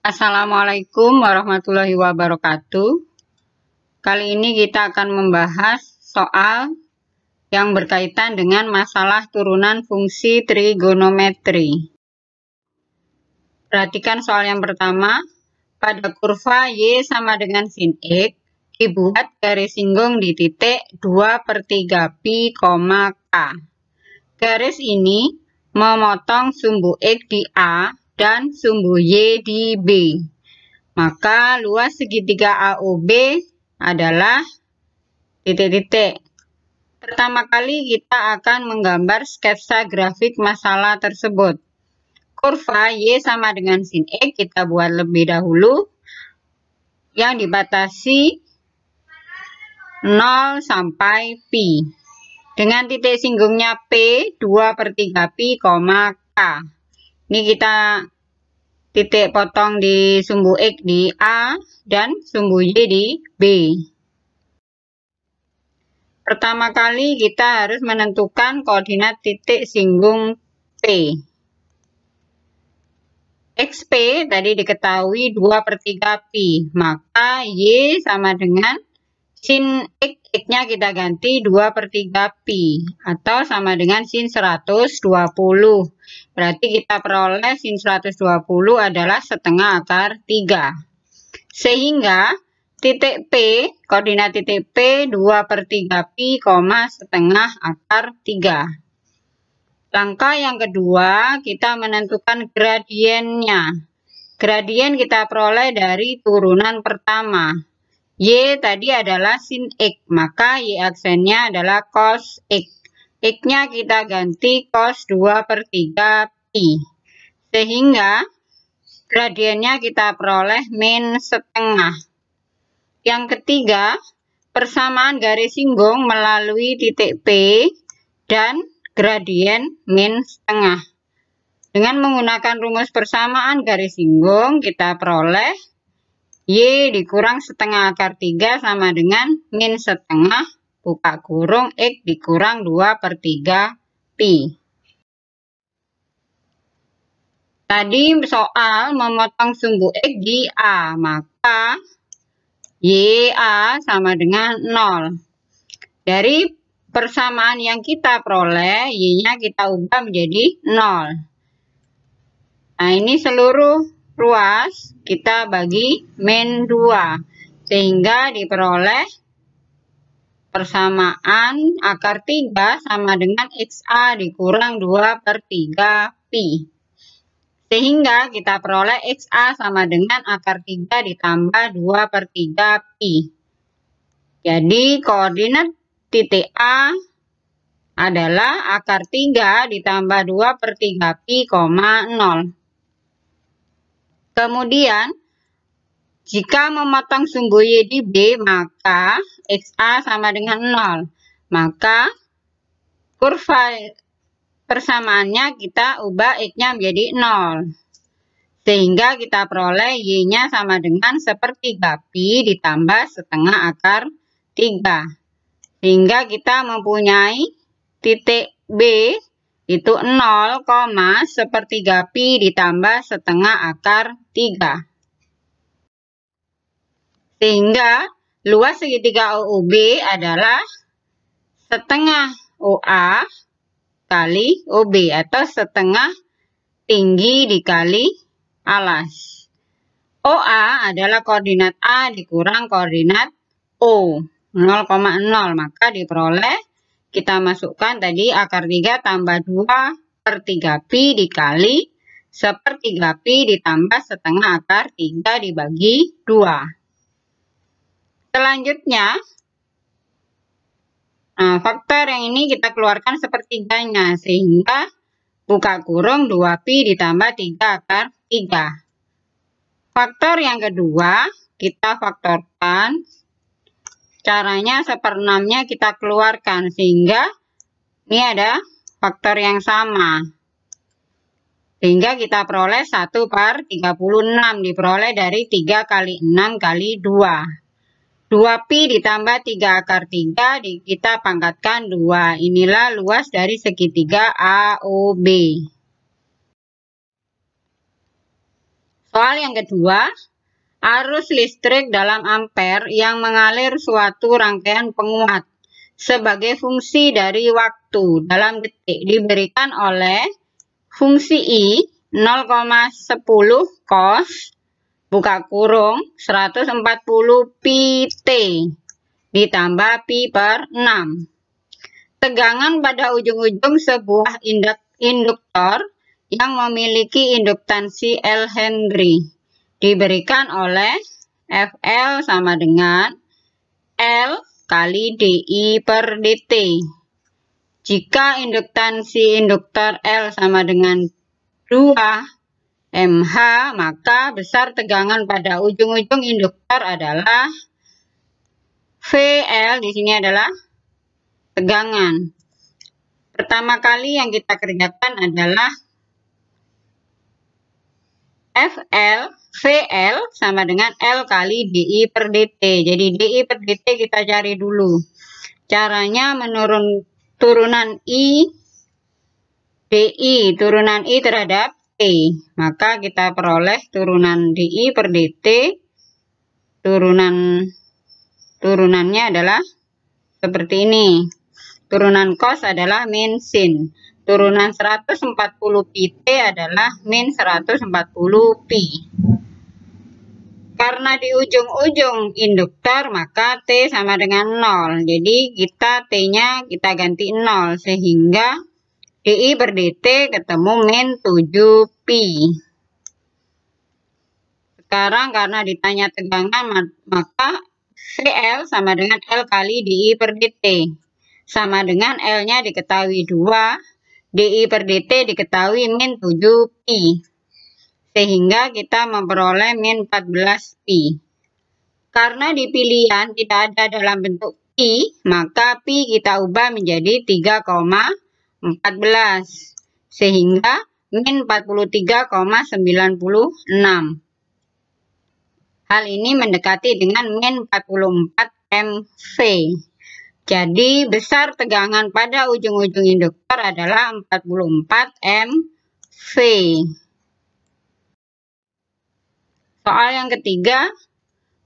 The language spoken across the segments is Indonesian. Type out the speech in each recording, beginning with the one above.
Assalamualaikum warahmatullahi wabarakatuh. Kali ini kita akan membahas soal yang berkaitan dengan masalah turunan fungsi trigonometri. Perhatikan soal yang pertama. Pada kurva Y sama dengan sin X, dibuat garis singgung di titik 2/3 pi, K. Garis ini memotong sumbu X di A dan sumbu Y di B. Maka luas segitiga AOB adalah titik-titik. Pertama kali kita akan menggambar sketsa grafik masalah tersebut. Kurva Y sama dengan sin X kita buat lebih dahulu, yang dibatasi 0 sampai pi. Dengan titik singgungnya P, 2/3 pi, K. Ini kita titik potong di sumbu X di A dan sumbu Y di B. Pertama kali kita harus menentukan koordinat titik singgung P. XP tadi diketahui 2/3 pi, maka Y sama dengan sin X, X-nya kita ganti 2/3 pi, atau sama dengan sin 120. Berarti kita peroleh sin 120 adalah setengah akar 3. Sehingga titik P, koordinat titik P 2/3 pi, setengah akar 3. Langkah yang kedua, kita menentukan gradiennya. Gradien kita peroleh dari turunan pertama. Y tadi adalah sin X, maka Y aksennya adalah cos X. X-nya kita ganti cos 2/3 pi. Sehingga gradiennya kita peroleh min setengah. Yang ketiga, persamaan garis singgung melalui titik P dan gradien min setengah. Dengan menggunakan rumus persamaan garis singgung, kita peroleh Y dikurang setengah akar 3 sama dengan min setengah buka kurung X dikurang 2/3 pi. Tadi soal memotong sumbu X di A, maka YA sama dengan 0. Dari persamaan yang kita peroleh, Y-nya kita ubah menjadi 0. Nah, ini seluruh ruas kita bagi min 2. Sehingga diperoleh persamaan akar 3 sama dengan XA dikurang 2/3 pi. Sehingga kita peroleh XA sama dengan akar 3 ditambah 2/3 pi. Jadi koordinat titik A adalah akar 3 ditambah 2/3 pi, 0. Kemudian, jika memotong sumbu Y di B, maka XA sama dengan 0. Maka kurva persamaannya kita ubah X-nya menjadi 0. Sehingga kita peroleh Y-nya sama dengan 1/3 pi ditambah setengah akar 3. Sehingga kita mempunyai titik B itu 0, 1/3 pi ditambah setengah akar 3. Sehingga luas segitiga OOB adalah setengah OA kali OB, atau setengah tinggi dikali alas. OA adalah koordinat A dikurang koordinat O, 0,0. Maka diperoleh, kita masukkan tadi akar 3 tambah 2/3 pi dikali 1/3 pi ditambah setengah akar 3 dibagi 2. Selanjutnya, faktor yang ini kita keluarkan sepertiganya, sehingga buka kurung 2 pi ditambah 3 akar 3. Faktor yang kedua, kita faktorkan. Caranya 1/6-nya kita keluarkan, sehingga ini ada faktor yang sama. Sehingga kita peroleh 1/36 diperoleh dari 3 kali 6 kali 2. 2 pi ditambah 3 akar 3 kita pangkatkan 2. Inilah luas dari segitiga AOB. Soal yang kedua, arus listrik dalam ampere yang mengalir suatu rangkaian penguat sebagai fungsi dari waktu dalam detik diberikan oleh fungsi I 0,10 cos buka kurung 140 pi T ditambah pi per 6. Tegangan pada ujung-ujung sebuah induktor yang memiliki induktansi L Henry diberikan oleh FL sama dengan L kali DI per DT. Jika induktansi induktor L sama dengan 2 mH, maka besar tegangan pada ujung-ujung induktor adalah VL, di sini adalah tegangan. Pertama kali yang kita kerjakan adalah VL sama dengan L kali DI per DT. Jadi DI per DT kita cari dulu. Caranya turunan DI terhadap T. Maka kita peroleh turunan DI per DT. Turunannya adalah seperti ini. Turunan cos adalah min sin. Turunan 140 pi T adalah min 140 pi. Karena di ujung-ujung induktor, maka T sama dengan 0. Jadi T-nya kita ganti 0. Sehingga DI per DT ketemu min 7 pi. Sekarang karena ditanya tegangan, maka VL sama dengan L kali DI per DT. Sama dengan L-nya diketahui 2. DI per DT diketahui min 7 pi. Sehingga kita memperoleh min 14 pi. Karena di pilihan tidak ada dalam bentuk pi, maka pi kita ubah menjadi 3,14. Sehingga min 43,96. Hal ini mendekati dengan min 44 MV. Jadi besar tegangan pada ujung-ujung induktor adalah 44 MV. Soal yang ketiga,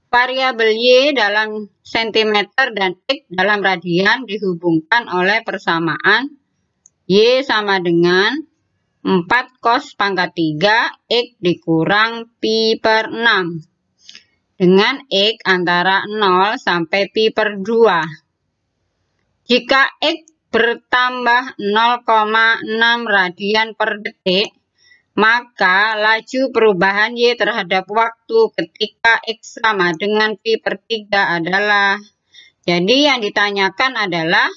variabel Y dalam cm dan X dalam radian dihubungkan oleh persamaan Y sama dengan 4 cos pangkat 3 X dikurang pi per 6. Dengan X antara 0 sampai pi per 2. Jika X bertambah 0,6 radian per detik, maka laju perubahan Y terhadap waktu ketika X sama dengan pi per 3 adalah. Jadi yang ditanyakan adalah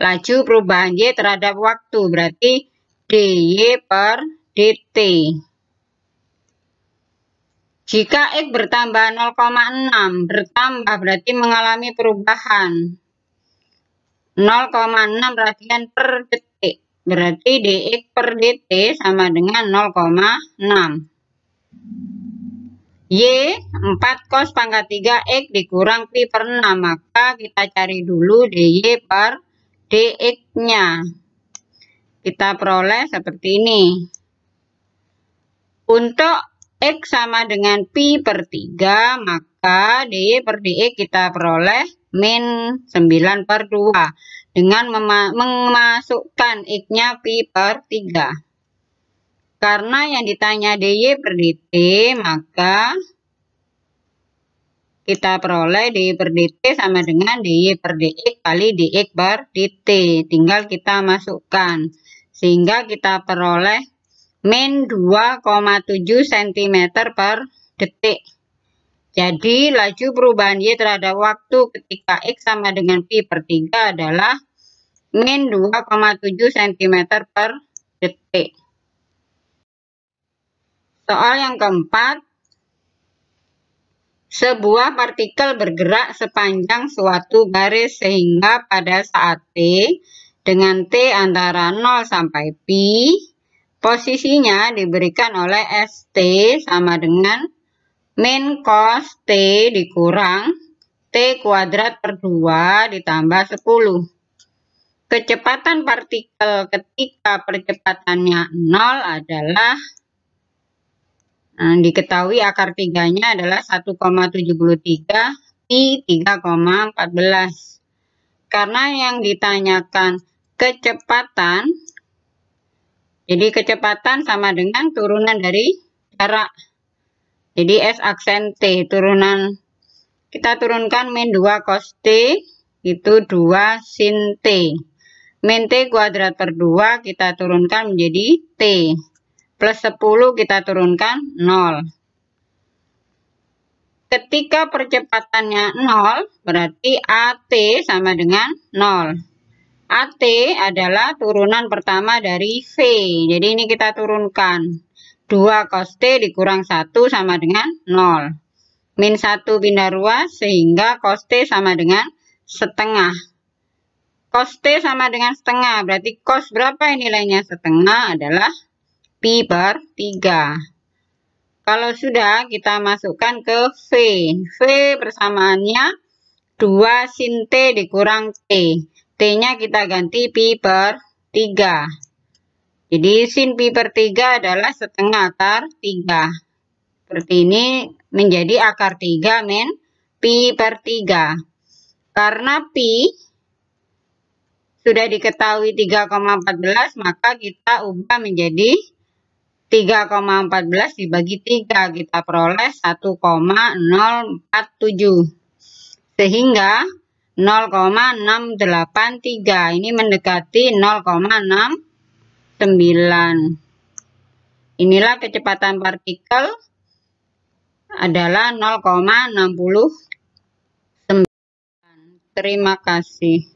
laju perubahan Y terhadap waktu, berarti dy per dt. Jika X bertambah 0,6, bertambah berarti mengalami perubahan 0,6 radian per detik. Berarti dx per dt sama dengan 0,6. Y 4 cos pangkat 3 X dikurang pi per 6. Maka kita cari dulu dy per dx-nya. Kita peroleh seperti ini. Untuk X sama dengan pi per 3, maka dy per dx kita peroleh min 9 per 2. Dengan memasukkan X-nya pi per 3. Karena yang ditanya dy per dt, maka kita peroleh dy per dt sama dengan dy per dx kali dx per dt. Tinggal kita masukkan. Sehingga kita peroleh min 2,7 cm per detik. Jadi laju perubahan Y terhadap waktu ketika X sama dengan pi per 3 adalah min 2,7 cm per detik. Soal yang keempat, sebuah partikel bergerak sepanjang suatu garis sehingga pada saat T dengan T antara 0 sampai pi, posisinya diberikan oleh ST sama dengan min cos T dikurang T kuadrat per 2 ditambah 10. Kecepatan partikel ketika percepatannya 0 adalah Nah, diketahui akar 3-nya adalah 1,73 Pi 3,14. Karena yang ditanyakan kecepatan, jadi kecepatan sama dengan turunan dari jarak. Jadi S aksen T, turunan kita turunkan min 2 cos T itu 2 sin T. Min T kuadrat per 2 kita turunkan menjadi T. Plus 10 kita turunkan 0. Ketika percepatannya 0, berarti AT sama dengan 0. AT adalah turunan pertama dari V. Jadi ini kita turunkan. 2 cos T dikurang 1 sama dengan 0. Min 1 pindah ruas sehingga cos T sama dengan setengah. Cos T sama dengan setengah. Berarti cos berapa nilainya setengah adalah Pi per 3. Kalau sudah, kita masukkan ke V. V persamaannya 2 sin T dikurang T. T-nya kita ganti Pi per 3. Jadi sin Pi per 3 adalah setengah akar 3. Seperti ini menjadi akar 3 min Pi per 3. Karena Pi sudah diketahui 3,14, maka kita ubah menjadi 3,14 dibagi 3, kita peroleh 1,047. Sehingga 0,683. Ini mendekati 0,69. Inilah kecepatan partikel adalah 0,69. Terima kasih.